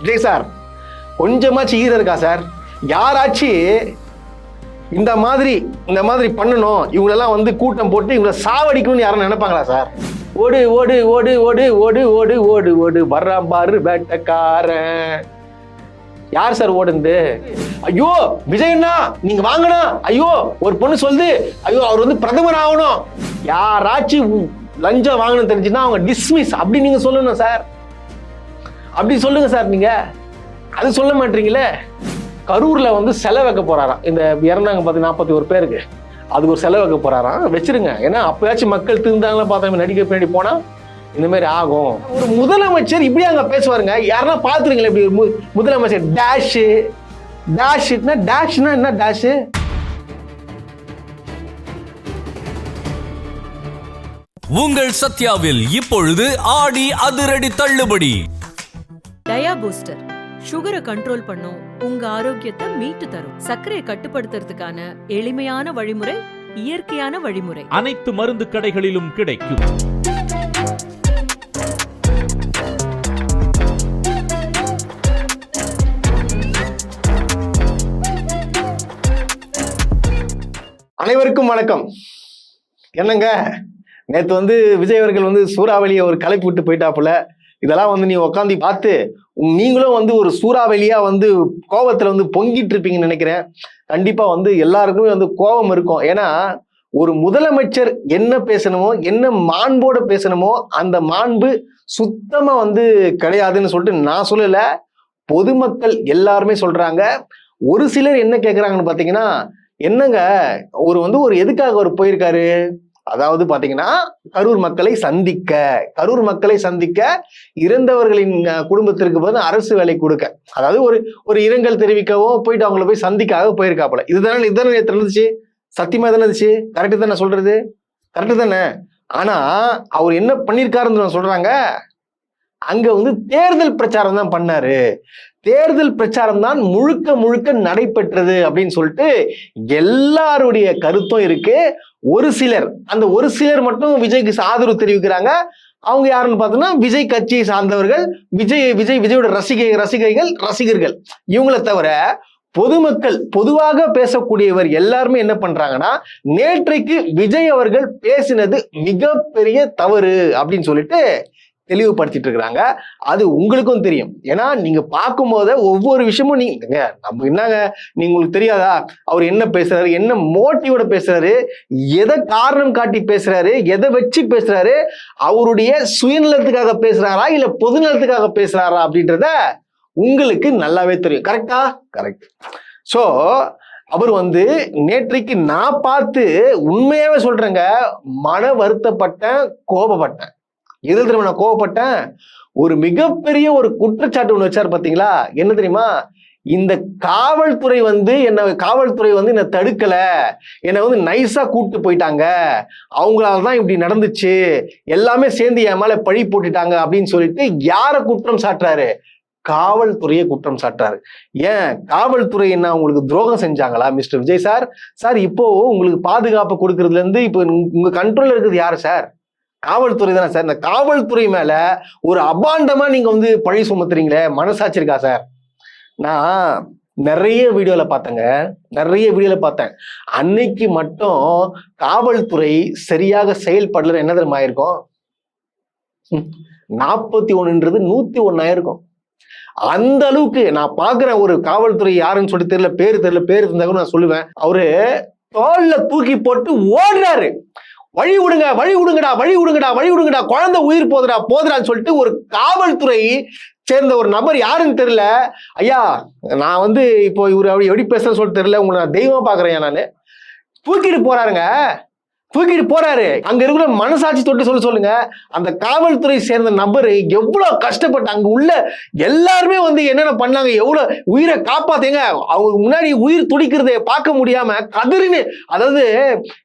Vijay sir கொஞ்சமாச்சு ஈர இருக்கா சார்? யாராச்சும் இந்த மாதிரி பண்ணணும், இவங்களெல்லாம் வந்து கூட்டம் போட்டு இவங்களை சாவடிக்கணும்னு யாரும் நினைப்பாங்களா சார்? ஓடு ஓடு ஓடு ஓடு ஓடு ஓடு ஓடு ஓடு வர்றான் பாரு வேட்டக்காரன். யார் சார் ஓடுந்து? ஐயோ விஜயண்ணா நீங்க வாங்கண்ணா, ஐயோ ஒரு பொண்ணு சொல்லுது, ஐயோ அவர் வந்து பிரதமர் ஆகணும். யாராச்சும் லஞ்சம் வாங்கணும் தெரிஞ்சுன்னா அவங்க டிஸ்மிஸ் அப்படி நீங்க சொல்லணும் சார். அப்படி சொல்லுங்க சார். நீங்க அது சொல்ல மாட்டீங்களே. கரூர்ல வந்து செலவு வைக்க போறாராம். இந்த இறந்தாங்க 41 பேருக்கு, அதுக்கு ஒரு செலவு வைக்க போறாராம். வச்சிருங்க. ஏன்னா அப்பயாச்சும் மக்கள் திருந்தாங்களா பார்த்தா நடிக்க பின்னாடி போனா இந்த மாதிரி ஆகும். ஒரு முதலமைச்சர் இப்படி அங்க பேசுவாருங்க. யாருன்னா பாத்துருங்களேன் இப்படி முதலமைச்சர் டேஷ்னா என்ன டேஷ்? உங்கள் சத்யாவில் இப்பொழுது ஆடி அதிரடி தள்ளுபடி. டயா பூஸ்டர் சுகரை கண்ட்ரோல் பண்ணும், உங்க ஆரோக்கியத்தை மீட்டு தரும். சர்க்கரையை கட்டுப்படுத்துறதுக்கான எளிமையான வழிமுறை, இயற்கையான வழிமுறை. அனைத்து மருந்து கடைகளிலும் கிடைக்கும். அனைவருக்கும் வணக்கம். என்னங்க நேத்து வந்து விஜய் அவர்கள் வந்து சூறாவளியை ஒரு கலைப்பு விட்டு போயிட்டாப்புல. இதெல்லாம் வந்து நீ உட்காந்து பார்த்து நீங்களும் வந்து ஒரு சூறாவளியா வந்து கோபத்துல வந்து பொங்கிட்டு இருப்பீங்கன்னு நினைக்கிறேன். கண்டிப்பா வந்து எல்லாருக்குமே வந்து கோபம் இருக்கும். ஏன்னா ஒரு முதலமைச்சர் என்ன பேசணுமோ, என்ன மாண்போட பேசணுமோ அந்த மாண்பு சுத்தமா வந்து கிடையாதுன்னு சொல்லிட்டு நான் சொல்லல, பொதுமக்கள் எல்லாருமே சொல்றாங்க. ஒரு சிலர் என்ன கேட்கறாங்கன்னு பாத்தீங்கன்னா, என்னங்க ஒரு எதுக்காக அவர் போயிருக்காரு? அதாவது பாத்தீங்கன்னா கரூர் மக்களை சந்திக்க இறந்தவர்களின் குடும்பத்திற்கு வந்து அரசு வேலை கொடுக்க, அதாவது ஒரு இரங்கல் தெரிவிக்கவோ போயிட்டு அவங்கள போய் சந்திக்காக போயிருக்காப்புல. இதுதானே இருந்துச்சு. சத்தியமா தானே இருந்துச்சு. கரெக்டு தானே சொல்றது? கரெக்டு தானே. ஆனா அவர் என்ன பண்ணிருக்காருன்னு சொல்றாங்க, அங்க வந்து தேர்தல் பிரச்சாரம் தான் பண்ணாரு. தேர்தல் பிரச்சாரம் தான் முழுக்க நடைபெற்றது அப்படின்னு சொல்லிட்டு எல்லாருடைய கருத்தும் இருக்கு. ஒரு சிலர் மட்டும் விஜய்க்கு ஆதரவு தெரிவிக்கிறாங்க. அவங்க யாருன்னு பார்த்தோம்னா விஜய் கட்சியை சார்ந்தவர்கள், விஜயோட ரசிகர்கள். இவங்களை தவிர பொதுமக்கள் பொதுவாக பேசக்கூடியவர் எல்லாருமே என்ன பண்றாங்கன்னா, நேற்றைக்கு விஜய் அவர்கள் பேசினது மிகப்பெரிய தவறு அப்படின்னு சொல்லிட்டு தெளிவுபடுத்திட்டு இருக்கிறாங்க. அது உங்களுக்கும் தெரியும். ஏன்னா நீங்க பார்க்கும் போது ஒவ்வொரு விஷயமும் நம்ம என்னங்க உங்களுக்கு தெரியாதா? அவர் என்ன பேசுறாரு, என்ன மோட்டிவோட பேசுறாரு, எதை காரணம் காட்டி பேசுறாரு, எதை வச்சு பேசுறாரு, அவருடைய சுயநலத்துக்காக பேசுறாரா இல்ல பொதுநலத்துக்காக பேசுறாரா அப்படின்றத உங்களுக்கு நல்லாவே தெரியும். கரெக்டா? கரெக்ட். சோ அவர் வந்து நேற்றைக்கு நான் பார்த்து உண்மையாவே சொல்றேங்க, மன வருத்தப்பட்டேன், கோபப்பட்டேன். எதில் தெரியுமா நான் கோவப்பட்டேன்? ஒரு மிகப்பெரிய ஒரு குற்றச்சாட்டு ஒண்ணு வச்சாரு பாத்தீங்களா? என்ன தெரியுமா? இந்த காவல்துறை வந்து என்ன தடுக்கல, என்னை வந்து நைஸா கூப்பிட்டு போயிட்டாங்க, அவங்களாலதான் இப்படி நடந்துச்சு, எல்லாமே சேர்ந்து என் மேல பழி போட்டுட்டாங்க அப்படின்னு சொல்லிட்டு யார குற்றம் சாட்டுறாரு? காவல்துறையை குற்றம் சாட்டுறாரு. ஏன் காவல்துறை என்ன உங்களுக்கு துரோகம் செஞ்சாங்களா மிஸ்டர் விஜய் சார்? சார் இப்போ உங்களுக்கு பாதுகாப்பு கொடுக்கறதுல இருந்து இப்போ உங்க கண்ட்ரோல்ல இருக்கிறது யாரு சார்? காவல்துறை தானே சார். இந்த காவல்துறை மேல ஒரு அபாண்டமா நீங்க வந்து பழி சுமத்துறீங்களே, மனசாட்சி இருக்கா சார்? நான் நிறைய வீடியோல பார்த்தேன். அன்னைக்கு மட்டும் காவல்துறை சரியாக செயல்படல என்ன தெரியுமா ஆயிருக்கும்? 41ன்றது 101 ஆயிருக்கும். அந்த அளவுக்கு நான் பாக்குறேன். ஒரு காவல்துறை யாருன்னு சொல்லிட்டு தெரியல, பேரு இருந்தா கூட நான் சொல்லுவேன். அவரு தோல்ல தூக்கி போட்டு ஓடுறாரு. வழி விடுங்கடா, குழந்தை உயிர் போதுடான்னு சொல்லிட்டு ஒரு காவல்துறை சேர்ந்த ஒரு நபர் யாருன்னு தெரியல. ஐயா நான் வந்து இப்போ இவரு எப்படி பேசுறேன்னு சொல்லிட்டு தெரியல, உங்களை நான் தெய்வமா பாக்குறேன். நானு தூக்கிட்டு போறாரு. அங்க இருக்கிற மனசாட்சி தொட்டு சொல்லுங்க, அந்த காவல்துறை சேர்ந்த நபர் எவ்வளவு கஷ்டப்பட்டு அங்க உள்ள எல்லாருமே வந்து என்னென்ன பண்ணாங்க, எவ்வளவு உயிரை காப்பாத்தீங்க. அவங்க முன்னாடி உயிர் துடிக்கிறதை பார்க்க முடியாம கதறின்னு, அதாவது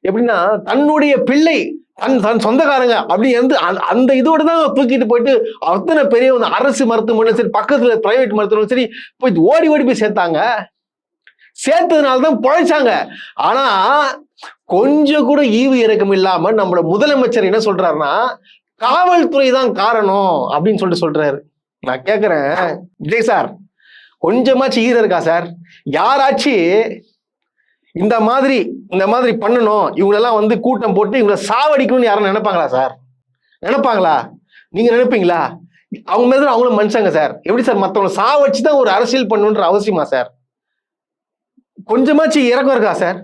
எப்படின்னா தன்னுடைய பிள்ளை தன் சொந்தக்காரங்க அப்படி வந்து அந்த இதோட தான் தூக்கிட்டு போயிட்டு அத்தனை பெரிய அரசு மருத்துவமனை சரி, பக்கத்துல பிரைவேட் மருத்துவமனை சரி போய் ஓடி போய் சேர்த்ததுனாலதான் பொழைச்சாங்க. ஆனா கொஞ்சம் கூட ஈவு இறக்கம் இல்லாம நம்மளோட முதலமைச்சர் என்ன சொல்றாருன்னா, காவல்துறை தான் காரணம் அப்படின்னு சொல்றாரு. நான் கேட்கிறேன் விஜய் சார், கொஞ்சமாச்சு ஈர இருக்கா சார்? யாராச்சும் இந்த மாதிரி பண்ணணும், இவங்களெல்லாம் வந்து கூட்டம் போட்டு இவங்களை சாவடிக்கணும்னு யாரும் நினைப்பாங்களா சார்? நினைப்பாங்களா? நீங்க நினைப்பீங்களா? அவங்க மேல அவங்களும் மனுஷங்க சார். எப்படி சார் மற்றவங்களை சாவடிச்சு தான் ஒரு அரசியல் பண்ணணுன்ற அவசியமா சார்? கொஞ்சமாச்சு இறக்கம் இருக்கா சார்?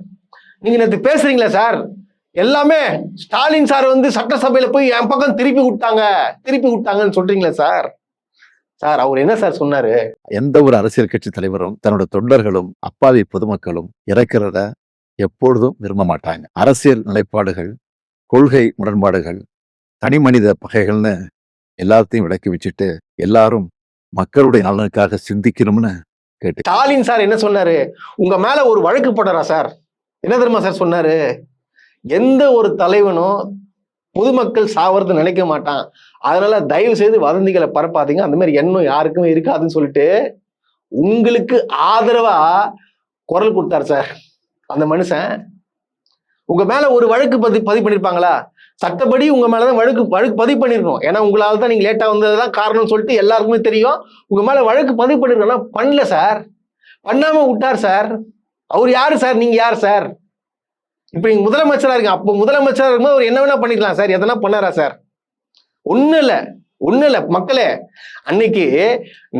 நீங்க நேற்று பேசுறீங்களா சார், எல்லாமே ஸ்டாலின் சார் வந்து சட்டசபையில போய் என் பக்கம் திருப்பி விட்டாங்கன்னு சொல்றீங்களா சார்? சார் அவர் என்ன சார் சொன்னாரு? எந்த ஒரு அரசியல் கட்சி தலைவரும் தன்னோட தொண்டர்களும் அப்பாவி பொதுமக்களும் இறக்கிறத எப்பொழுதும் விரும்ப மாட்டாங்க. அரசியல் நிலைப்பாடுகள், கொள்கை முரண்பாடுகள், தனி மனித பகைகள்னு எல்லாத்தையும் விலக்கி வச்சுட்டு எல்லாரும் மக்களுடைய நலனுக்காக சிந்திக்கணும்னு கேட்டு. ஸ்டாலின் சார் என்ன சொன்னாரு? உங்க மேல ஒரு வழக்கு போடுறா சார். என்ன தெரியுமா சார் சொன்னாரு? எந்த ஒரு தலைவனும் பொதுமக்கள் சாவறது நினைக்க மாட்டான், அதனால தயவு செய்து வதந்திகளை பரப்பாதீங்க, அந்த மாதிரி எண்ணம் யாருக்குமே இருக்காதுன்னு சொல்லிட்டு உங்களுக்கு ஆதரவா குரல் கொடுத்தாரு சார் அந்த மனுஷன். உங்க மேல ஒரு வழக்கு பதிவு பண்ணிருப்பாங்களா? சட்டப்படி உங்க மேலதான் வழக்கு பதிவு பண்ணிருக்கணும். ஏன்னா உங்களால தான் நீங்க லேட்டா வந்ததுதான் காரணம்னு சொல்லிட்டு எல்லாருக்குமே தெரியும். உங்க மேல வழக்கு பதிவு பண்ணிருக்கோம், பண்ணல சார், பண்ணாம விட்டார் சார். அவர் யாரு சார்? நீங்க யார் சார்? இப்ப நீங்க முதலமைச்சரா இருக்கீங்க. அப்போ முதலமைச்சரா இருக்கும்போது அவர் என்ன வேணா பண்ணிக்கலாம் சார், எதனா பண்ணாரா சார்? ஒண்ணு இல்ல மக்களே, அன்னைக்கு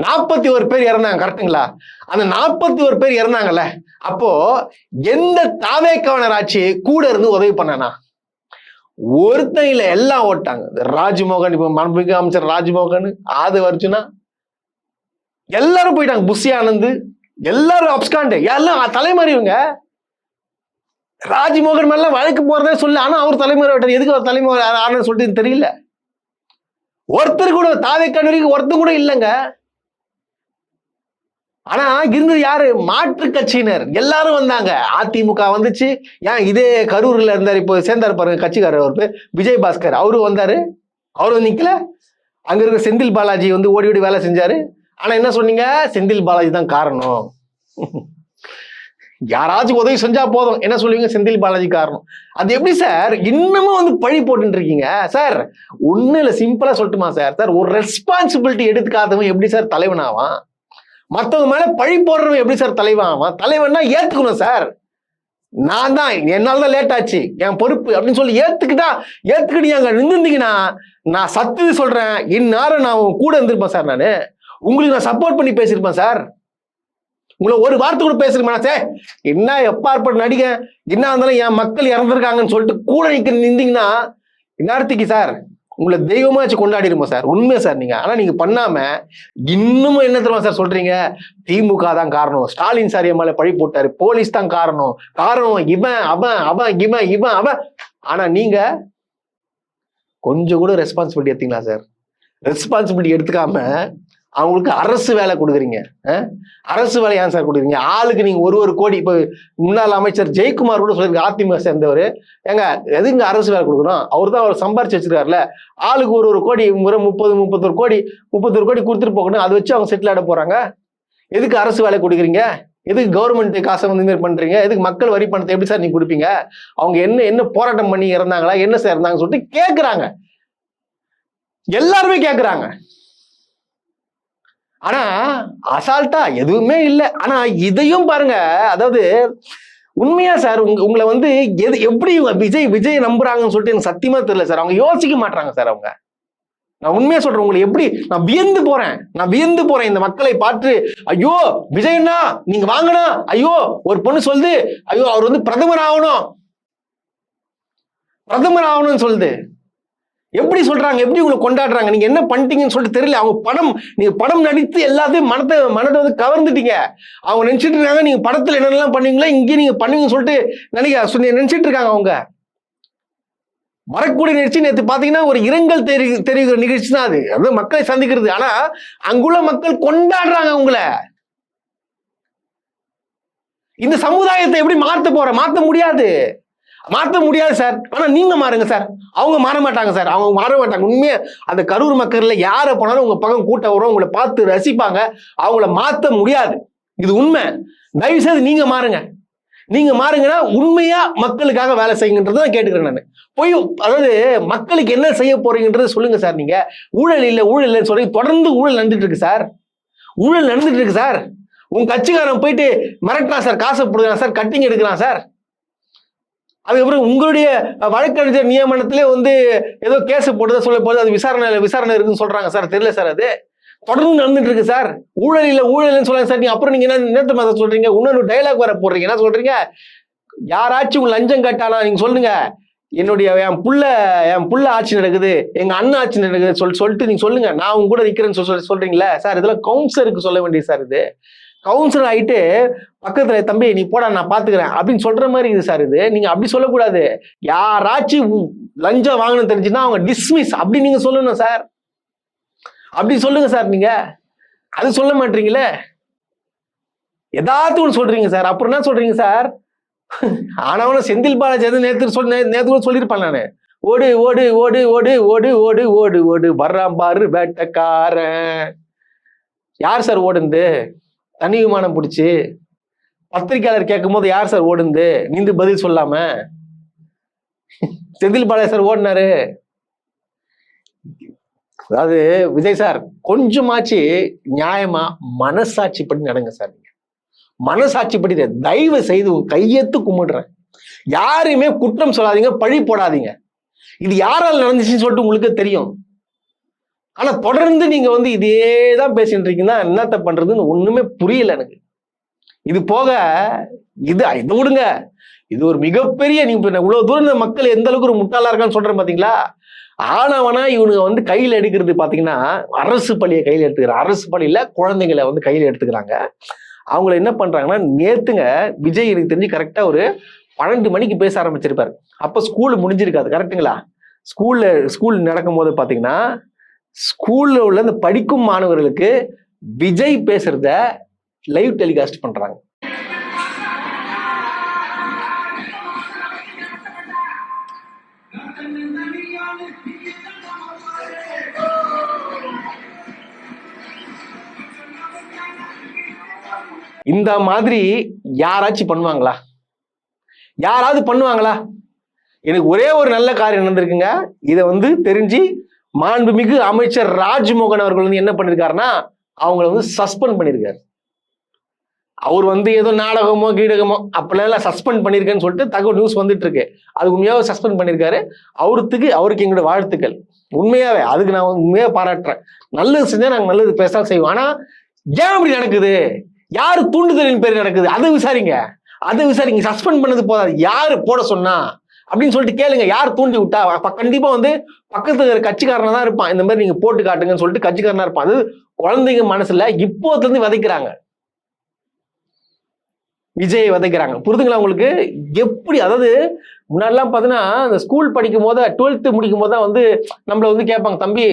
41 பேர் இறந்தாங்க, கரெக்டுங்களா? அந்த 41 பேர் இறந்தாங்கல்ல, அப்போ எந்த தாவேக்கான ஆட்சி கூட இருந்து உதவி பண்ணனா? ஒருத்தன் இல்ல, எல்லாம் ஓட்டாங்க. ராஜ்மோகன், இப்ப மண்புமிகு அமைச்சர் ராஜ்மோகன், ஆது அர்ஜுனா, எல்லாரும் போயிட்டாங்க. புஷி ஆனந்த், எல்லாரும் அப்ஸ்காண்டு, எல்லாம் தலைமறைவுங்க. ராஜ்மோகன் மேல வழக்கு போறதே சொல்லு, ஆனா அவர் தலைமுறை விட்டார். எதுக்கு அவர் தலைமுறை ஆனு சொல்லிட்டு தெரியல. ஒருத்தர் கூட தாவேக்கானூருக்கு ஒருத்தர் கூட இல்லைங்க. ஆனா இருந்தது யாரு? மாற்று கட்சியினர் எல்லாரும் வந்தாங்க. அதிமுக வந்துச்சு. ஏன் இதே கரூர்ல இருந்தாரு, இப்போ சேர்ந்தாரு பாருங்க கட்சிக்காரர், அவர் பேர் விஜய் பாஸ்கர், அவரு வந்தாரு. அவரு நிக்கல. அங்க இருக்க செந்தில் பாலாஜி வந்து ஓடி ஓடி வேலை செஞ்சாரு. ஆனா என்ன சொன்னீங்க? செந்தில் பாலாஜி தான் காரணம். யாராச்சும் உதவி செஞ்சா போதும், என்ன சொல்லுவீங்க? செந்தில் பாலாஜி காரணம். அது எப்படி சார் இன்னமும் வந்து பழி போட்டு இருக்கீங்க சார்? ஒண்ணு இல்ல, சிம்பிளா சொல்லட்டுமா சார்? சார் ஒரு ரெஸ்பான்சிபிலிட்டி எடுத்துக்காதவன் எப்படி சார் தலைவன் ஆவான்? மற்றவங்க மேல பழி போடுறவன் எப்படி சார் தலைவன் ஆவான்? தலைவன்னா ஏத்துக்கணும் சார். நான் தான், என்னால்தான் லேட் ஆச்சு, என் பொறுப்பு அப்படின்னு சொல்லி ஏத்துக்கிட்டு அங்க நின்றுந்தீங்கன்னா, நான் சத்து சொல்றேன், இந்நேரம் நான் கூட இருந்திருப்பேன் சார். நானு உங்களுக்கு நான் சப்போர்ட் பண்ணி பேசியிருப்பேன் சார். உங்களை ஒரு வார்த்தை கூட பேசிருப்பேன் சார். என்ன எப்பாற்பட்ட நடிகை, என்ன இருந்தாலும் என் மக்கள் இறந்துருக்காங்கன்னு சொல்லிட்டு கூட நின்றீங்கன்னா இந்நேரத்துக்கு சார் உங்களை தெய்வமா வச்சு கொண்டாடிருப்போம் சார். உண்மையா சார் நீங்க. ஆனா நீங்க பண்ணாம இன்னமும் என்ன தெரியுமா சார் சொல்றீங்க? திமுக தான் காரணம், ஸ்டாலின் சார் என் மேல பழி போட்டாரு, போலீஸ் தான் காரணம், இவன் அவன். ஆனா நீங்க கொஞ்சம் கூட ரெஸ்பான்சிபிலிட்டி எடுத்தீங்களா சார்? ரெஸ்பான்சிபிலிட்டி எடுத்துக்காம அவங்களுக்கு அரசு வேலை கொடுக்குறீங்க. அரசு வேலை ஏன் சார் கொடுக்குறீங்க? ஆளுக்கு நீங்க ஒரு கோடி. இப்போ முன்னாள் அமைச்சர் ஜெயக்குமார் கூட சொல்லியிருக்க, அதிமுக சேர்ந்தவர், ஏங்க எதுங்க அரசு வேலை கொடுக்கணும்? அவர் தான் அவர் சம்பாரிச்சு வச்சிருக்காருல, ஆளுக்கு ஒரு கோடி, முறை 31 கோடி கொடுத்துட்டு போகணும். அதை வச்சு அவங்க செட்டில் ஆட போறாங்க. எதுக்கு அரசு வேலை கொடுக்குறீங்க? எதுக்கு கவர்மெண்ட் காசை வந்து மாதிரி பண்றீங்க? எதுக்கு மக்கள் வரி பணத்தை எப்படி சார் நீங்க கொடுப்பீங்க? அவங்க என்ன போராட்டம் பண்ணி இறந்தாங்களா, என்ன சார் இருந்தாங்கன்னு சொல்லிட்டு கேட்குறாங்க. எல்லாருமே கேட்குறாங்க. ஆனா அசால்ட்டா எதுவுமே இல்லை. ஆனா இதையும் பாருங்க, அதாவது உண்மையா சார் உங்களை வந்து எப்படி விஜய் நம்புறாங்கன்னு சொல்லிட்டு எனக்கு சத்தியமா தெரியல சார். அவங்க யோசிக்க மாட்டாங்க சார். அவங்க, நான் உண்மையா சொல்றேன், உங்களை எப்படி நான் வியந்து போறேன் இந்த மக்களை பார்த்து. ஐயோ விஜயண்ணா நீங்க வாங்கண்ணா, ஐயோ ஒரு பொண்ணு சொல்லுது, ஐயோ அவர் வந்து பிரதமர் ஆகணும்னு சொல்லுது. எப்படி சொல்றாங்க, எப்படி உங்களை கொண்டாடுறாங்க? நீங்க என்ன பண்ணிட்டீங்கன்னு சொல்லிட்டு தெரியல. அவங்க நீங்க படம் நடித்து எல்லாத்தையும் மனதை வந்து கவர்ந்துட்டீங்க. அவங்க நினைச்சிட்டு இருக்காங்க நீங்க படத்துல என்னென்னலாம் பண்ணீங்களோ இங்கே நீங்க பண்ணுவீங்கன்னு சொல்லிட்டு நினைச்சிட்டு இருக்காங்க. அவங்க வரக்கூடிய நிகழ்ச்சி நேற்று பாத்தீங்கன்னா ஒரு இரங்கல் தெரிவிக்கிற நிகழ்ச்சி தான் அது. அது மக்களை சந்திக்கிறது. ஆனா அங்குள்ள மக்கள் கொண்டாடுறாங்க உங்களை. இந்த சமுதாயத்தை எப்படி மாத்த முடியாது சார். ஆனா நீங்க மாறுங்க சார். அவங்க மாற மாட்டாங்க சார். உண்மையா அந்த கரூர் மக்கள்ல யாரை போனாலும் உங்க பக்கம் கூட்டம் வரும், உங்களை பார்த்து ரசிப்பாங்க. அவங்கள மாத்த முடியாது, இது உண்மை. தயவு செய்து நீங்க மாறுங்க. நீங்க மாறுங்கன்னா உண்மையா மக்களுக்காக வேலை செய்யுங்கன்றதை நான் கேட்டுக்கிறேன் நான். போய் அதாவது மக்களுக்கு என்ன செய்ய போறீங்கன்றதை சொல்லுங்க சார். நீங்க ஊழல் இல்லைன்னு சொல்லி தொடர்ந்து ஊழல் நடந்துட்டு இருக்கு சார். ஊழல் நடந்துட்டு இருக்கு சார். உங்க கட்சிக்காரன் போயிட்டு மிரட்டுறான் சார், காசை போடுறான் சார், கட்டிங் எடுக்கிறான் சார். அதுக்கப்புறம் உங்களுடைய வழக்கறிஞர் நியமனத்திலே வந்து ஏதோ கேஸ் போட்டதை சொல்ல போது அது விசாரணை இருக்குன்னு சொல்றாங்க சார். தெரியல சார். அது தொடர்ந்து நடந்துட்டு இருக்கு சார். ஊழல்னு சொல்லுங்க சார். நீங்க அப்புறம் நீங்க என்ன மாதிரி சொல்றீங்க? இன்னொரு டைலாக் வர போடுறீங்க. என்ன சொல்றீங்க? யாராச்சும் லஞ்சம் கட்டானா நீங்க சொல்லுங்க, என் புள்ள ஆட்சி நடக்குது, எங்க அண்ணன் ஆட்சி நடக்குது சொல்லிட்டு நீங்க சொல்லுங்க, நான் உங்க கூட நிக்கிறேன்னு சொல்றீங்களா சார்? இதெல்லாம் கவுன்சிலருக்கு சொல்ல வேண்டியது சார். இது கவுன்சிலர் ஆயிட்டு பக்கத்துல தம்பி நீ போடா நான் பாத்துக்கிறேன் அப்படின்னு சொல்ற மாதிரி இது சார். இது நீங்க அப்படி சொல்லக்கூடாது. யாராச்சும் லஞ்சம் வாங்கணும்னு தெரிஞ்சுன்னா அவங்க டிஸ்மிஸ் அப்படி நீங்க சொல்லணும் சார். அப்படி சொல்லுங்க சார். நீங்க அது சொல்ல மாட்டீங்களே, ஏதாச்சும் ஒன்று சொல்றீங்க சார். அப்புறம் என்ன சொல்றீங்க சார்? ஆனவன செந்தில் பாலாஜி நேற்று கூட சொல்லியிருப்பேன் நானு. ஓடு ஓடு ஓடு ஓடு ஓடு ஓடு ஓடு ஓடு வர்றான் பாரு வேட்டக்காரன். யார் சார் ஓடுந்து? தனி விமானம் பிடிச்சி பத்திரிகையாளர் கேட்கும் போது யார் சார் ஓடுந்து நீந்து பதில் சொல்லாம? செந்தில் பாலாஜி சார் ஓடினாரு. அதாவது விஜய் சார் கொஞ்சமாச்சு நியாயமா மனசாட்சிப்படி நடங்க சார். நீங்க மனசாட்சிப்படி தயவு செய்து உங்க கையெத்து கும்பிடுறேன். யாரையுமே குற்றம் சொல்லாதீங்க, பழி போடாதீங்க. இது யாரால் நடந்துச்சுன்னு சொல்லிட்டு உங்களுக்கு தெரியும். ஆனா தொடர்ந்து நீங்க வந்து இதேதான் பேசிட்டு இருக்கீங்கன்னா என்னத்த பண்றதுன்னு ஒண்ணுமே புரியல எனக்கு. இது போக இது விடுங்க. இது ஒரு மிகப்பெரிய நீங்க இவ்வளவு தூரம் இந்த மக்கள் எந்த அளவுக்கு ஒரு முட்டாளா இருக்கான்னு சொல்றேன் பாத்தீங்களா? ஆனவனா இவனுங்க வந்து கையில எடுக்கிறது பாத்தீங்கன்னா அரசு பள்ளியை கையில எடுத்துக்கிறாங்க. அரசு பள்ளியில குழந்தைங்களை வந்து கையில எடுத்துக்கிறாங்க. அவங்கள என்ன பண்றாங்கன்னா, நேத்துங்க விஜய் எனக்கு தெரிஞ்சு கரெக்டா ஒரு 12 மணிக்கு பேச ஆரம்பிச்சிருப்பாரு. அப்ப ஸ்கூல் முடிஞ்சிருக்காது. கரெக்டுங்களா? ஸ்கூல் நடக்கும் போது பாத்தீங்கன்னா ஸ்கூல்ல உள்ள இந்த படிக்கும் மாணவர்களுக்கு விஜய் பேசுறத லைவ் டெலிகாஸ்ட் பண்றாங்க. இந்த மாதிரி யாராச்சும் பண்ணுவாங்களா? யாராவது பண்ணுவாங்களா? எனக்கு ஒரே ஒரு நல்ல காரியம் நடந்திருக்குங்க. இதை வந்து தெரிஞ்சு மாண்புமிகு அமைச்சர் ராஜ்மோகன் அவர்கள் வந்து என்ன பண்ணிருக்காருன்னா, அவங்கள வந்து சஸ்பெண்ட் பண்ணிருக்காரு. அவர் வந்து ஏதோ நாடகமோ கீடகமோ அப்பெல்லாம் சஸ்பெண்ட் பண்ணிருக்கேன்னு சொல்லிட்டு தகவல் நியூஸ் வந்துட்டு இருக்கு. அது உண்மையாவே சஸ்பெண்ட் பண்ணிருக்காரு. அவருக்கு எங்களோட வாழ்த்துக்கள். உண்மையாவே அதுக்கு நான் உண்மையா பாராட்டுறேன். நல்லது செஞ்சா நாங்க நல்லது பேச செய்வோம். ஆனா ஏன் அப்படி நடக்குது? யாரு தூண்டுதலின் பேர் நடக்குது? அதை விசாரிங்க. சஸ்பெண்ட் பண்ணது போதாது, யாரு போட சொன்னா அப்படின்னு சொல்லிட்டு கேளுங்க. யார் தூண்டி விட்டா? கண்டிப்பா வந்து பக்கத்துல இருக்கிற கட்சிக்காரனா தான் இருப்பான். இந்த மாதிரி நீங்க போட்டு காட்டுங்கன்னு சொல்லிட்டு கட்சிக்காரனா இருப்பான். அது குழந்தைங்க மனசுல இப்போதுல இருந்து விதைக்கிறாங்க. விஜய் விதைக்கிறாங்க. புரிதுங்களா உங்களுக்கு? எப்படி அதாவது முன்னாடிலாம் பாத்தீங்கன்னா இந்த ஸ்கூல் படிக்கும் போது 12th முடிக்கும் போது தான் வந்து நம்மள வந்து கேட்பாங்க, தம்பி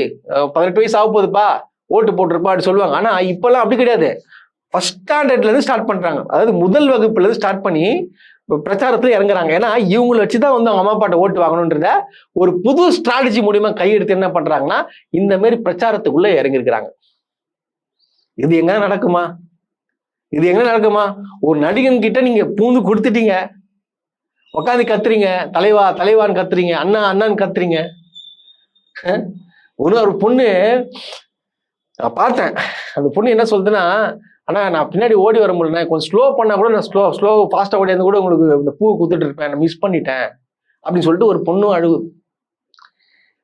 18 வயசு ஆக போகுதுப்பா, ஓட்டு போட்டுருப்பா அப்படி சொல்லுவாங்க. ஆனா இப்பெல்லாம் அப்படி கிடையாது. ஃபர்ஸ்ட் ஸ்டாண்டர்ட்ல இருந்து ஸ்டார்ட் பண்றாங்க. அதாவது முதல் வகுப்புல இருந்து ஸ்டார்ட் பண்ணி பிரச்சாரத்துல இறங்குறாங்க. ஏன்னா இவங்களை வச்சுதான் வந்து அவங்க அம்மா அப்பாட்ட ஓட்டு வாங்கணும்ன்றத ஒரு புது ஸ்ட்ராட்டஜி மூலியமா கையெடுத்து என்ன பண்றாங்கன்னா இந்த மாதிரி பிரச்சாரத்துக்குள்ள இறங்கிருக்கிறாங்க. இது எங்க நடக்குமா? ஒரு நடிகன் கிட்ட நீங்க பூந்து கொடுத்துட்டீங்க, உட்காந்து கத்துறீங்க, தலைவான்னு கத்துறீங்க, அண்ணான்னு கத்துறீங்க. ஒரு பொண்ணு நான் பார்த்தேன். அந்த பொண்ணு என்ன சொல்லுதுன்னா, ஆனா நான் பின்னாடி ஓடி வர முடியல, கொஞ்சம் ஸ்லோ பண்ணா கூட நான் ஸ்லோ ஃபாஸ்டா ஓடி வந்து கூட உங்களுக்கு இந்த பூ குத்துட்டு இருப்பேன், நான் மிஸ் பண்ணிட்டேன் அப்படின்னு சொல்லிட்டு ஒரு பொண்ணு அழுகுது.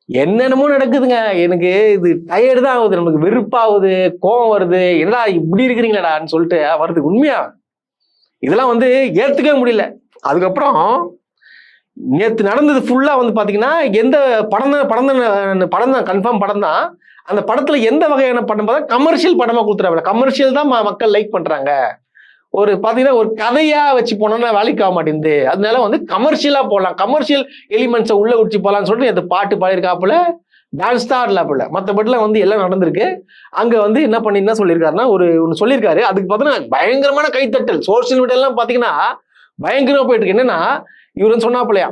என்னென்னமோ நடக்குதுங்க. எனக்கு இது டயர்டு தான் ஆகுது, நமக்கு வெறுப்பாகுது, கோபம் வருது. என்னடா இப்படி இருக்கிறீங்களாடான்னு சொல்லிட்டு வருது. உண்மையா இதெல்லாம் வந்து ஏத்துக்கவே முடியல. அதுக்கப்புறம் நேற்று நடந்தது ஃபுல்லா வந்து பாத்தீங்கன்னா எந்த படம் தான் கன்ஃபார்ம் படம் தான். அந்த படத்துல எந்த வகையான படம் பார்த்தா கமர்ஷியல் படமா கொடுத்துறாங்க. கமர்ஷியல் தான் மக்கள் லைக் பண்றாங்க. ஒரு பாத்தீங்கன்னா ஒரு கதையா வச்சு போனோம்னா வேலைக்கு ஆக மாட்டேங்குது. அதனால வந்து கமர்ஷியலா போடலாம், கமர்ஷியல் எலிமெண்ட்ஸை உள்ள உடிச்சு போலான்னு சொல்லிட்டு அந்த பாட்டு பாடியிருக்காப்புல, டான்ஸ் தான் ஆடலாப்புல. மற்றபடிலாம் வந்து எல்லாம் நடந்திருக்கு. அங்க வந்து என்ன சொல்லியிருக்காருன்னா ஒன்று சொல்லியிருக்காரு. அதுக்கு பார்த்தீங்கன்னா பயங்கரமான கைத்தட்டல் சோசியல் மீடியாலாம் பாத்தீங்கன்னா பயங்கரமா போயிட்டு இருக்கு. என்னன்னா இவரு சொன்னாப்புலையா,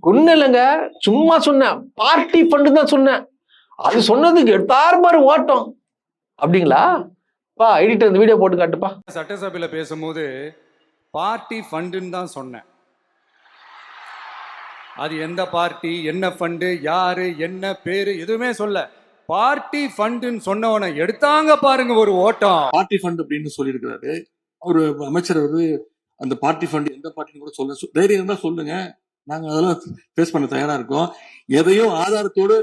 ஒன்னும் இல்லைங்க, சும்மா சொன்னேன், பார்ட்டி ஃபண்டு தான் சொன்னேன், அது சொன்னதுக்கு எடுத்தாரு ஓட்டம் அப்படிங்களா? பா எடிட்டர் இந்த வீடியோ போட்டு காட்டுப்பா. சட்டசபையில் பேசும்போது பார்ட்டி ஃபண்டுன்னு தான் சொன்னேன். அது எந்த பார்ட்டி, என்ன ஃபண்டு, யாரு, என்ன பேரு எதுவுமே சொல்ல. பார்ட்டி ஃபண்டுன்னு சொன்னவனை எடுத்தாங்க பாருங்க ஒரு ஓட்டம். பார்ட்டி ஃபண்ட் அப்படின்னு சொல்லியிருக்கிறாரு ஒரு அமைச்சர். அந்த பார்ட்டி ஃபண்ட் எந்த பார்ட்டின்னு கூட சொல்ல தைரியம் தான் சொல்லுங்க, நாங்க அதெல்லாம் ஃபேஸ் பண்ண தயாரா இருக்கோம். எதையும் ஆதாரத்தோடு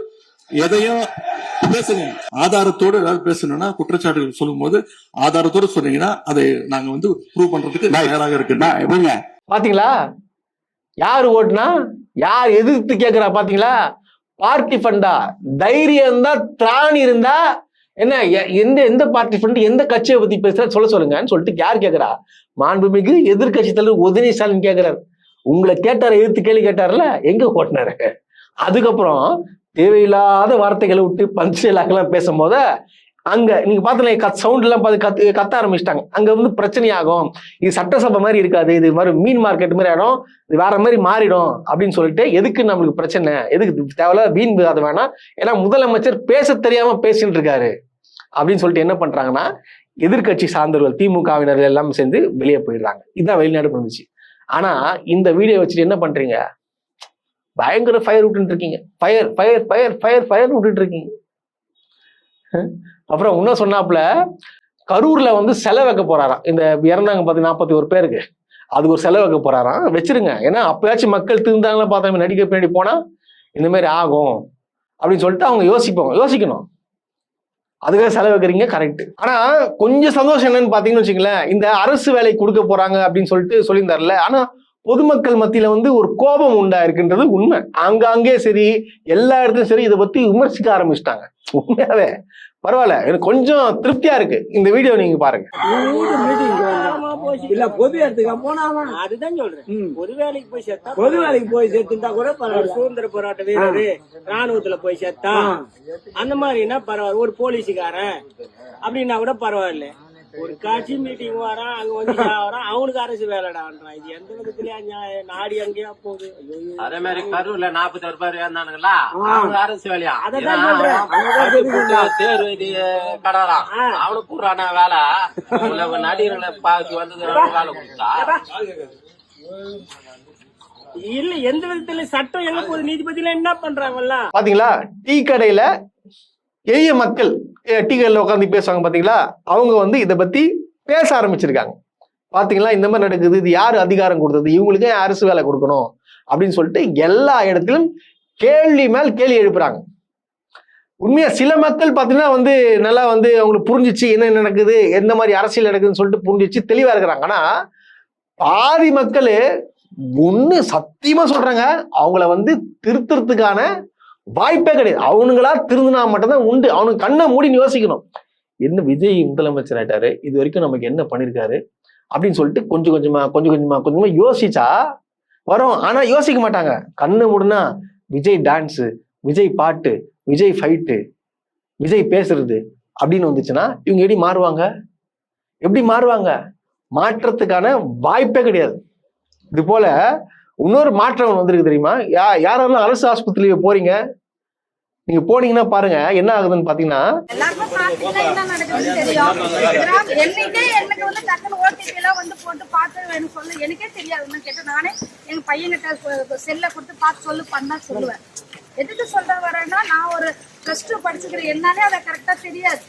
பேசுங்க. ஆதாரத்தோடு ஏதாவது பேசணும்னா குற்றச்சாட்டுகள் சொல்லும் போது ஆதாரத்தோடு சொன்னீங்கன்னா அதை நாங்க ப்ரூவ் பண்றதுக்கு தயாராக இருக்குங்க. பாத்தீங்களா யாரு ஓட்டுனா, யார் எதிர்த்து கேக்குறா பாத்தீங்களா? பார்ட்டி ஃபண்டா? தைரியம் தான், திராணி இருந்தா என்ன எந்த பார்ட்டி ஃபண்ட், எந்த கட்சியை பத்தி பேசுற சொல்லுங்கன்னு சொல்லிட்டு யார் கேக்குறா? மாண்புமிகு எதிர்கட்சி தலைவர் உதயநிதி ஸ்டாலின் கேக்குறாரு. உங்களை கேட்டாரு, எதிர்த்து கேள்வி கேட்டார்ல, எங்க ஓட்டினாரு? அதுக்கப்புறம் தேவையில்லாத வார்த்தைகளை விட்டு பஞ்சுலாக்கெல்லாம் பேசும்போது அங்க நீங்க பாத்தீங்கன்னா சவுண்ட் எல்லாம் கத்த ஆரம்பிச்சிட்டாங்க. அங்க பிரச்சனையாகும், இது சட்டசபை மாதிரி இருக்காது, இது மாதிரி மீன் மார்க்கெட் மாதிரி ஆயிடும், இது வேற மாதிரி மாறிடும் அப்படின்னு சொல்லிட்டு எதுக்கு நம்மளுக்கு பிரச்சனை, எதுக்கு தேவையில்ல வீண் விவாதம் வேணாம், ஏன்னா முதலமைச்சர் பேச தெரியாம பேசிட்டு இருக்காரு அப்படின்னு சொல்லிட்டு என்ன பண்றாங்கன்னா எதிர்கட்சி சார்ந்தவர்கள் திமுகவினர்கள் எல்லாம் சேர்ந்து வெளியே போயிடுறாங்க. இதுதான் வெளிநாடு வந்துச்சு. ஆனா இந்த வீடியோ வச்சுட்டு என்ன பண்றீங்க? பயங்கர ஃபயர் விட்டுட்டு இருக்கீங்க. Fire fire fire fire fire விட்டுட்டு இருக்கீங்க. அப்புறம் இன்னும் சொன்னாப்புல கரூர்ல செலவு வைக்க போறாராம். இந்த இறந்தாங்க 41 பேருக்கு, அதுக்கு ஒரு செலவு வைக்க போறாராம். வச்சிருங்க, ஏன்னா அப்பயாச்சும் மக்கள் திருந்தாங்களா பார்த்தா நடிக்க பின்னாடி போனா இந்த மாதிரி ஆகும் அப்படின்னு சொல்லிட்டு அவங்க யோசிக்கணும். அதுக்காக செலவு வைக்கிறீங்க, கரெக்ட். ஆனா கொஞ்சம் சந்தோஷம் என்னன்னு பாத்தீங்கன்னு வச்சுங்களேன், இந்த அரசு வேலை கொடுக்க போறாங்க அப்படின்னு சொல்லிட்டு சொல்லியிருந்தாருல, ஆனா பொதுமக்கள் மத்தியில ஒரு கோபம் உண்டாயிருக்குன்றது உண்மை. அங்கங்கே சரி, எல்லா இடத்துலயும் சரி இதை பத்தி விமர்சிக்க ஆரம்பிச்சிட்டாங்க. உண்மையாவே பரவாயில்ல, எனக்கு கொஞ்சம் திருப்தியா இருக்கு. இந்த வீடியோ நீங்க பாருங்க. இல்ல பொது இடத்துக்கு போனா அதுதான் சொல்றேன். பொது வேலைக்கு போய் சேர்த்துட்டா கூட பரவாயில்ல. சுதந்திர போராட்ட வீரரு ராணுவத்துல போய் சேர்த்தா அந்த மாதிரினா பரவாயில்ல. ஒரு போலீஸுக்காரன் அப்படின்னா கூட பரவாயில்ல. ஒரு காட்சி மீட்டிங் வரான், அங்க வரான், அவனுக்கு அரசு வேலைடான்றான். இது எந்த விதத்துலயா நாடி அங்கேயா போகுது? அதே மாதிரி கரூர்ல 41 பேர் இருந்தானுங்களா, அரசு வேலையா? அதான் சொல்றேன். தேர்வு இது கடறான், அவனுக்கு கூறான வேலை நடிகர்களை பாக்கி வந்தது வேலை கொடுத்தா இல்ல. எந்த விதத்துல சட்டம் எங்க போகுது? நீதிபதியில என்ன பண்றாங்கல்ல பாத்தீங்களா? டீ கடையில எளிய மக்கள் டீ கடையில உட்காந்து பேசுவாங்க பாத்தீங்களா, அவங்க இதை பத்தி பேச ஆரம்பிச்சிருக்காங்க. பாத்தீங்களா இந்த மாதிரி நடக்குது, இது யாரு அதிகாரம் கொடுத்தது, இவங்களுக்கு அரசு வேலை கொடுக்கணும் அப்படின்னு சொல்லிட்டு எல்லா இடத்திலும் கேள்வி மேல் கேள்வி எழுப்புறாங்க. உண்மையா சில மக்கள் பாத்தீங்கன்னா நல்லா அவங்களுக்கு புரிஞ்சிச்சு என்ன நடக்குது, எந்த மாதிரி அரசியல் நடக்குதுன்னு சொல்லிட்டு புரிஞ்சிச்சு, தெளிவா இருக்கிறாங்க. ஆனா பாதி மக்கள் ஒண்ணு சத்தியமா சொல்றாங்க, அவங்கள திருத்துறதுக்கான வாய்ப்பே கிடையாது. அவனுங்களா திருந்தினா மட்டும்தான் உண்டு. அவனுக்கு கண்ணை மூடின்னு யோசிக்கணும், என்ன விஜய் முதலமைச்சர் ஆயிட்டாரு, இது வரைக்கும் நமக்கு என்ன பண்ணிருக்காரு அப்படின்னு சொல்லிட்டு கொஞ்சம் கொஞ்சமா யோசிச்சா வரும். ஆனா யோசிக்க மாட்டாங்க. கண்ணு மூடுனா விஜய் டான்ஸு, விஜய் பாட்டு, விஜய் ஃபைட்டு, விஜய் பேசுறது அப்படின்னு வந்துச்சுன்னா இவங்க எப்படி மாறுவாங்க? மாற்றத்துக்கான வாய்ப்பே கிடையாது. இது போல இன்னொரு மாற்றம் வந்திருக்கு தெரியுமா? யாரெல்லாம் அரசு ஆஸ்பத்திரியில போறீங்க, நீங்க போனீங்கன்னா பாருங்க என்ன ஆகுதுன்னு பாத்தீங்கன்னா, என்ன நடக்குதுன்னு தெரியும். எனக்கு டக்குனு ஓடிபி எல்லாம் போட்டு பார்த்து சொல்ல எனக்கே தெரியாதுன்னு கேட்டு நானே எங்க பையன்கிட்ட செல்ல கொடுத்து பார்த்து சொல்லு பண்ணா சொல்லுவேன். எதுக்கு சொல்ல வரேன்னா, நான் ஒரு +2 படிச்சுக்கிறேன், என்னாலே அதை கரெக்டா தெரியாது.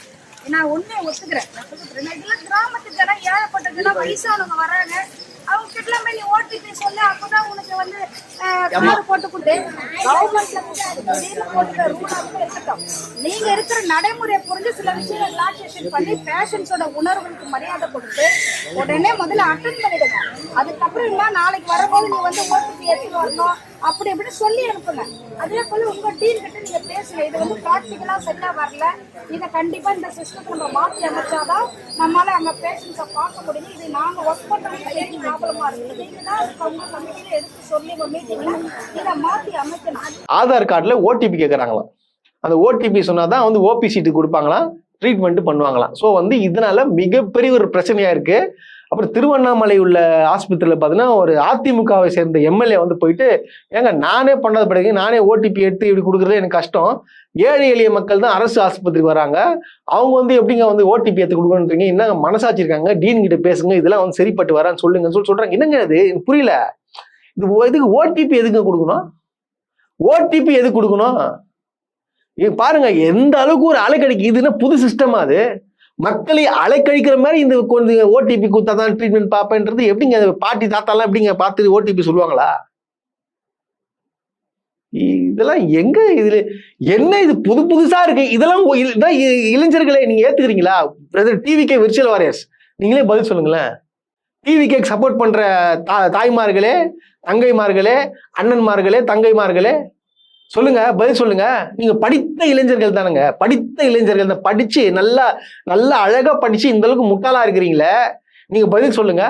நான் ஒண்ணே ஒத்துக்கிறேன். இதெல்லாம் கிராமத்துக்கு ஜனம், ஏழப்பட்ட ஜனம், வயசானவங்க வராங்க, அவங்க கிட்ட நீ ஓடிபி சொல்ல, அப்பதான் உனக்கு கார்டு போட்டு கொடுத்து நீங்க இருக்கிற நடைமுறையை புரிஞ்சு சில விஷயங்கள் ரிலாக்ஸேஷன் பண்ணி பேஷன்ஸோட உணர்வுகளுக்கு மரியாதை கொடுத்து உடனே முதல்ல அட்டென்ட் பண்ணிடுங்க. அதுக்கப்புறம் இல்ல நாளைக்கு வரும்போது நீ ஓடிபி எடுத்துட்டு வரணும் அப்படி எப்படி சொல்லி அனுப்புங்க. அதே போல உங்க டீம் கிட்ட நீங்க பேசுங்க. இது பிராக்டிகலா சரியா வரல, இதை கண்டிப்பா இந்த சிஸ்டத்தை நம்ம மாற்றி அமைச்சாதான் நம்மளால அங்க பேஷன்ஸை பார்க்க முடியும். இது நாங்க ஒர்க் பண்றதுக்கு ப்ராப்ளமா இருக்குது. நீங்க தான் உங்க கமிட்டியில எடுத்து சொல்லி உங்க மீட்டிங்ல இதை மாற்றி அமைக்கணும். ஆதார் கார்டுல ஓடிபி கேட்கறாங்களாம். அந்த ஓடிபி சொன்னாதான் ஓபி சீட்டு கொடுப்பாங்களாம், ட்ரீட்மெண்ட் பண்ணுவாங்களாம். ஸோ இதனால மிகப்பெரிய ஒரு பிரச்சனையா இருக்கு. அப்புறம் திருவண்ணாமலை உள்ள ஆஸ்பத்திரியில் பார்த்தீங்கன்னா ஒரு அதிமுகவை சேர்ந்த எம்எல்ஏ வந்து போயிட்டு, ஏங்க நானே பண்ணது பிறகு நானே ஓடிபி எடுத்து இப்படி கொடுக்குறது எனக்கு கஷ்டம், ஏழை எளிய மக்கள் தான் அரசு ஆஸ்பத்திரிக்கு வராங்க, அவங்க வந்து எப்படிங்க வந்து ஓடிபி எடுத்து கொடுக்கணுன்றீங்க, என்னங்க மனசாட்சி இருக்காங்க, டீன் கிட்ட பேசுங்க, இதெல்லாம் வந்து சரிப்பட்டு வரான்னு சொல்லுங்கன்னு சொல்றாங்க. என்னங்க இது எனக்கு புரியல. இது எதுக்கு ஓடிபி எதுங்க கொடுக்கணும்? ஓடிபி எதுக்கு கொடுக்கணும்? பாருங்க எந்த அளவுக்கு ஒரு அலைக்கழிக்கு. இதுன்னா புது சிஸ்டமா? அது மக்களை அலைக்கழிக்கிற மாதிரி இந்த கொஞ்சம் ஓடிபி கொடுத்தாதான் ட்ரீட்மெண்ட் பார்ப்பேன்றது எப்படிங்க? பாட்டி தாத்தாலாம் எப்படிங்க பார்த்து ஓடிபி சொல்லுவாங்களா? இதெல்லாம் எங்க? இதுல என்ன இது புது புதுசா இருக்கு? இதெல்லாம் இளைஞர்களை நீங்க ஏத்துக்கிறீங்களா? டிவிகே விர்ச்சுவல் வாரியர்ஸ், நீங்களே பதில் சொல்லுங்களேன். டிவிகே சப்போர்ட் பண்ற தாய்மார்களே, தங்கைமார்களே, அண்ணன்மார்களே, தங்கைமார்களே, சொல்லுங்க, பதில் சொல்லுங்க. நீங்க படித்த இளைஞர்கள் தானுங்க, படித்த இளைஞர்கள் தான். படிச்சு நல்லா நல்லா அழகா படிச்சு இந்த அளவுக்கு முட்டாளா இருக்கிறீங்களே, நீங்க பதில் சொல்லுங்க.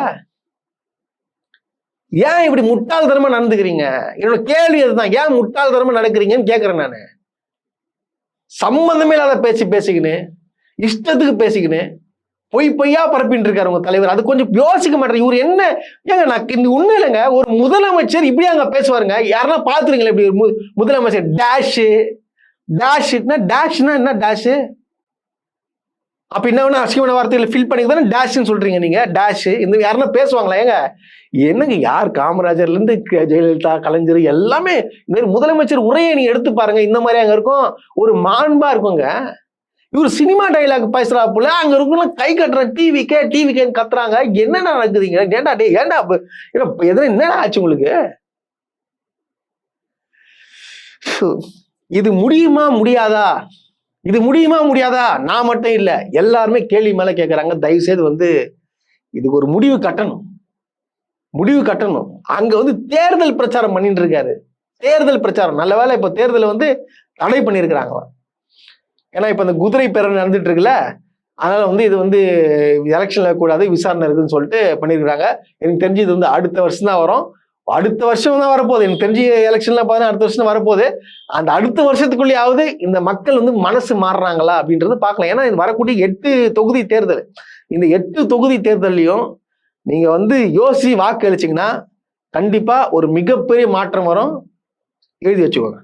ஏன் இப்படி முட்டாள்தனமா நடந்துக்கிறீங்க? என்னோட கேள்வி அதுதான். ஏன் முட்டாள்தனமா நடக்கிறீங்கன்னு கேட்கிறேன் நானு. சம்பந்தமே இல்லாத பேசிக்கின்னு, இஷ்டத்துக்கு பேசிக்கின்னு பொய்யா பரப்பிட்டு இருக்காரு உங்க தலைவர். அது கொஞ்சம் யோசிக்க மாட்டேன். இவர் என்ன ஏங்க? நான் இந்த உண்மை இல்லைங்க, ஒரு முதலமைச்சர் இப்படி அங்க பேசுவாருங்க. யாருன்னா பாத்துருங்களேன் இப்படி ஒரு முதலமைச்சர் டேஷ்னா என்ன டேஷ்? அப்ப என்ன அசிங்கமான வார்த்தைகளை ஃபில் பண்ணி தானே டேஷ்ன்னு சொல்றீங்க நீங்க? டேஷ் இந்த யாருன்னா பேசுவாங்களா? ஏங்க என்னங்க, யார் காமராஜர்ல இருந்து ஜெயலலிதா, கலைஞர் எல்லாமே இந்த மாதிரி முதலமைச்சர் உரையை நீங்க எடுத்து பாருங்க. இந்த மாதிரி அங்க இருக்கும், ஒரு மாண்பா இருக்குங்க. இவர் சினிமா டைலாக் பேசுறாப்புல, அங்க இருக்கணும் கை கட்டுற டிவிக்கே கத்துறாங்க. என்னடா நடக்குதுங்க? ஏன்டா என்னடா ஆச்சு உங்களுக்கு? இது முடியுமா முடியாதா? இது முடியுமா முடியாதா? நான் மட்டும் இல்ல, எல்லாருமே கேள்வி மேல கேட்கறாங்க. தயவு செய்து வந்து இதுக்கு ஒரு முடிவு கட்டணும். அங்க வந்து தேர்தல் பிரச்சாரம் பண்ணிட்டு இருக்காரு. தேர்தல் பிரச்சாரம் நல்ல வேலை இப்ப தேர்தலை வந்து தடை பண்ணியிருக்கிறாங்க. ஏன்னா இப்ப இந்த குதிரை பேரணி நடந்துட்டு இருக்குல்ல, அதனால வந்து இது வந்து எலெக்ஷன்ல கூடாது, விசாரணை இருக்குன்னு சொல்லிட்டு பண்ணியிருக்கிறாங்க. எனக்கு தெரிஞ்சு இது வந்து அடுத்த வருஷம் தான் வரும். அடுத்த வருஷம் தான் வரப்போகுது. எனக்கு தெரிஞ்சு எலெக்ஷன்ல பார்த்தா அடுத்த வருஷம் தான் வரப்போகுது. அந்த அடுத்த வருஷத்துக்குள்ளேயாவது இந்த மக்கள் வந்து மனசு மாறுறாங்களா அப்படின்றது பார்க்கலாம். ஏன்னா இது வரக்கூடிய 8 தொகுதி தேர்தல். இந்த 8 தொகுதி தேர்தலையும் நீங்க வந்து யோசிச்சு வாக்கு அளிச்சீங்கன்னா கண்டிப்பா ஒரு மிகப்பெரிய மாற்றம் வரும். எழுதி வச்சுக்கோங்க.